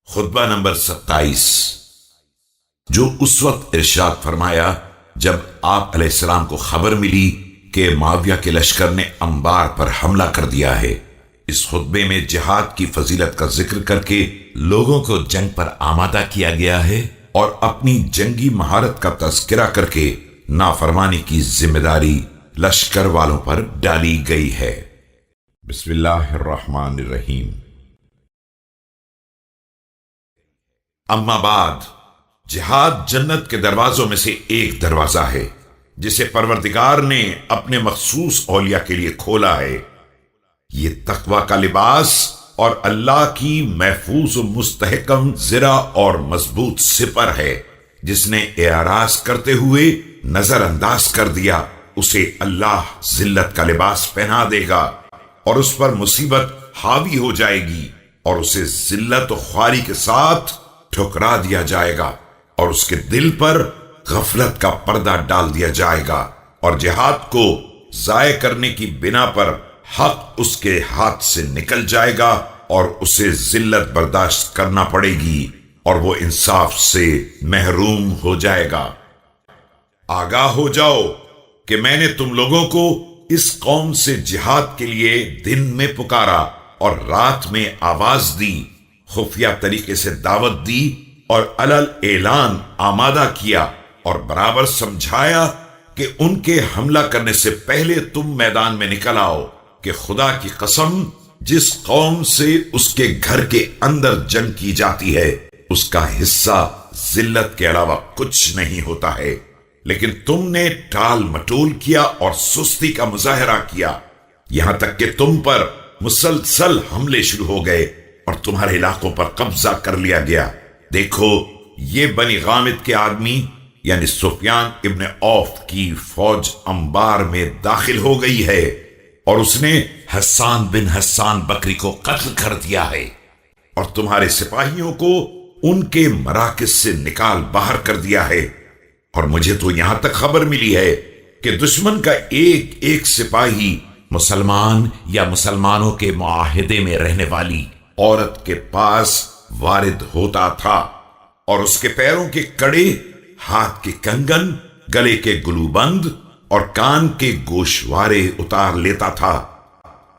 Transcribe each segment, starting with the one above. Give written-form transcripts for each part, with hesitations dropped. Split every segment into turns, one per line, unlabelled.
خطبہ نمبر 27۔ جو اس وقت ارشاد فرمایا جب آپ علیہ السلام کو خبر ملی کہ معاویہ کے لشکر نے انبار پر حملہ کر دیا ہے۔ اس خطبے میں جہاد کی فضیلت کا ذکر کر کے لوگوں کو جنگ پر آمادہ کیا گیا ہے اور اپنی جنگی مہارت کا تذکرہ کر کے نافرمانی کی ذمہ داری لشکر والوں پر ڈالی گئی ہے۔ بسم اللہ الرحمن الرحیم۔ اما بعد، جہاد جنت کے دروازوں میں سے ایک دروازہ ہے جسے پروردگار نے اپنے مخصوص اولیاء کے لیے کھولا ہے۔ یہ تقوی کا لباس اور اللہ کی محفوظ و مستحکم زرہ اور مضبوط سپر ہے۔ جس نے اعراض کرتے ہوئے نظر انداز کر دیا اسے اللہ ذلت کا لباس پہنا دے گا اور اس پر مصیبت حاوی ہو جائے گی اور اسے ذلت و خواری کے ساتھ ٹھکرا دیا جائے گا اور اس کے دل پر غفلت کا پردہ ڈال دیا جائے گا اور جہاد کو ضائع کرنے کی بنا پر حق اس کے ہاتھ سے نکل جائے گا اور اسے ذلت برداشت کرنا پڑے گی اور وہ انصاف سے محروم ہو جائے گا۔ آگاہ ہو جاؤ کہ میں نے تم لوگوں کو اس قوم سے جہاد کے لیے دن میں پکارا اور رات میں آواز دی، خفیہ طریقے سے دعوت دی اور علل اعلان آمادہ کیا اور برابر سمجھایا کہ ان کے حملہ کرنے سے پہلے تم میدان میں نکل آؤ کہ خدا کی قسم جس قوم سے اس کے گھر کے اندر جنگ کی جاتی ہے اس کا حصہ ذلت کے علاوہ کچھ نہیں ہوتا ہے، لیکن تم نے ٹال مٹول کیا اور سستی کا مظاہرہ کیا یہاں تک کہ تم پر مسلسل حملے شروع ہو گئے اور تمہارے علاقوں پر قبضہ کر لیا گیا۔ دیکھو، یہ بنی غامد کے آدمی یعنی سفیان ابن عوف کی فوج انبار میں داخل ہو گئی ہے اور اس نے حسان بن حسان بکری کو قتل کر دیا ہے اور تمہارے سپاہیوں کو ان کے مراکز سے نکال باہر کر دیا ہے، اور مجھے تو یہاں تک خبر ملی ہے کہ دشمن کا ایک ایک سپاہی مسلمان یا مسلمانوں کے معاہدے میں رہنے والی عورت کے پاس وارد ہوتا تھا اور اس کے پیروں کے کڑے، ہاتھ کے کنگن، گلے کے گلوبند اور کان کے گوشوارے اتار لیتا تھا،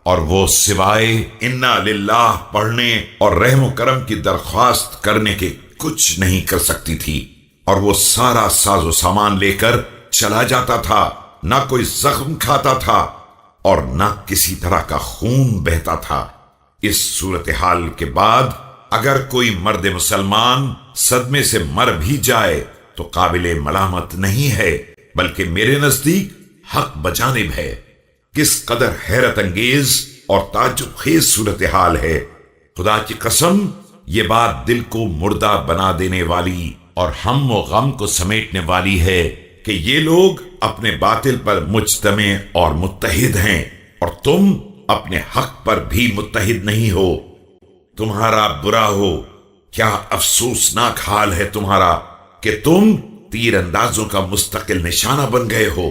اور وہ سوائے انا للہ پڑھنے اور رحم و کرم کی درخواست کرنے کے کچھ نہیں کر سکتی تھی، اور وہ سارا ساز و سامان لے کر چلا جاتا تھا، نہ کوئی زخم کھاتا تھا اور نہ کسی طرح کا خون بہتا تھا۔ اس صورتحال کے بعد اگر کوئی مرد مسلمان صدمے سے مر بھی جائے تو قابل ملامت نہیں ہے، بلکہ میرے نزدیک حق بجانب ہے۔ کس قدر حیرت انگیز اور تعجب خیز صورتحال ہے! خدا کی قسم، یہ بات دل کو مردہ بنا دینے والی اور ہم و غم کو سمیٹنے والی ہے کہ یہ لوگ اپنے باطل پر مجتمع اور متحد ہیں اور تم اپنے حق پر بھی متحد نہیں ہو۔ تمہارا برا ہو، کیا افسوسناک حال ہے تمہارا کہ تم تیر اندازوں کا مستقل نشانہ بن گئے ہو۔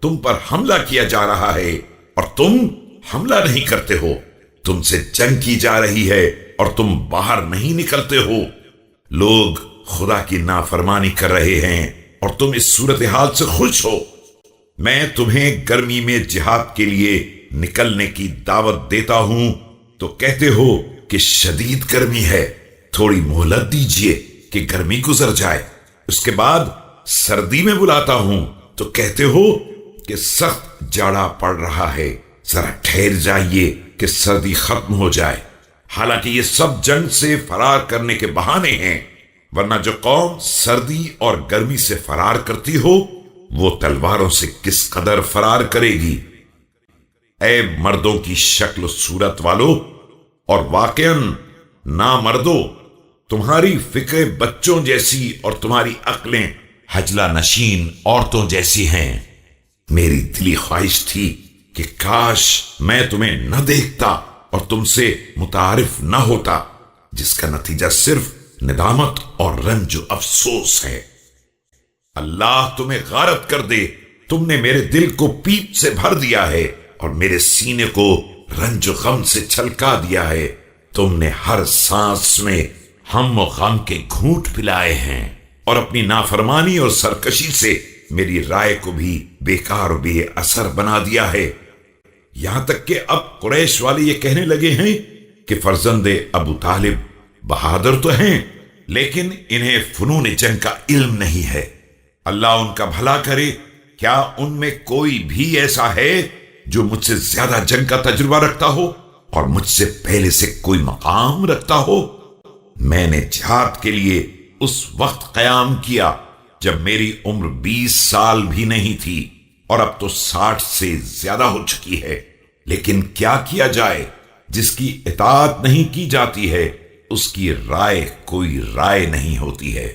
تم پر حملہ کیا جا رہا ہے اور تم حملہ نہیں کرتے ہو، تم سے جنگ کی جا رہی ہے اور تم باہر نہیں نکلتے ہو۔ لوگ خدا کی نافرمانی کر رہے ہیں اور تم اس صورتحال سے خوش ہو۔ میں تمہیں گرمی میں جہاد کے لیے نکلنے کی دعوت دیتا ہوں تو کہتے ہو کہ شدید گرمی ہے، تھوڑی مہلت دیجئے کہ گرمی گزر جائے۔ اس کے بعد سردی میں بلاتا ہوں تو کہتے ہو کہ سخت جاڑا پڑ رہا ہے، ذرا ٹھہر جائیے کہ سردی ختم ہو جائے۔ حالانکہ یہ سب جنگ سے فرار کرنے کے بہانے ہیں، ورنہ جو قوم سردی اور گرمی سے فرار کرتی ہو وہ تلواروں سے کس قدر فرار کرے گی۔ اے مردوں کی شکل و صورت والو اور واقعاً نامردو، تمہاری فکریں بچوں جیسی اور تمہاری عقلیں حجلہ نشین عورتوں جیسی ہیں۔ میری دلی خواہش تھی کہ کاش میں تمہیں نہ دیکھتا اور تم سے متعارف نہ ہوتا، جس کا نتیجہ صرف ندامت اور رنج و افسوس ہے۔ اللہ تمہیں غارت کر دے، تم نے میرے دل کو پیپ سے بھر دیا ہے اور میرے سینے کو رنج و غم سے چھلکا دیا ہے۔ تم نے ہر سانس میں ہم و غم کے گھونٹ پلائے ہیں اور اپنی نافرمانی اور سرکشی سے میری رائے کو بھی بیکار و بے اثر بنا دیا ہے۔ یہاں تک کہ اب قریش والے یہ کہنے لگے ہیں کہ فرزند ابو طالب بہادر تو ہیں لیکن انہیں فنون جنگ کا علم نہیں ہے۔ اللہ ان کا بھلا کرے، کیا ان میں کوئی بھی ایسا ہے جو مجھ سے زیادہ جنگ کا تجربہ رکھتا ہو اور مجھ سے پہلے سے کوئی مقام رکھتا ہو؟ میں نے جہاد کے لیے اس وقت قیام کیا جب میری عمر 20 سال بھی نہیں تھی اور اب تو 60 سے زیادہ ہو چکی ہے، لیکن کیا کیا جائے، جس کی اطاعت نہیں کی جاتی ہے اس کی رائے کوئی رائے نہیں ہوتی ہے۔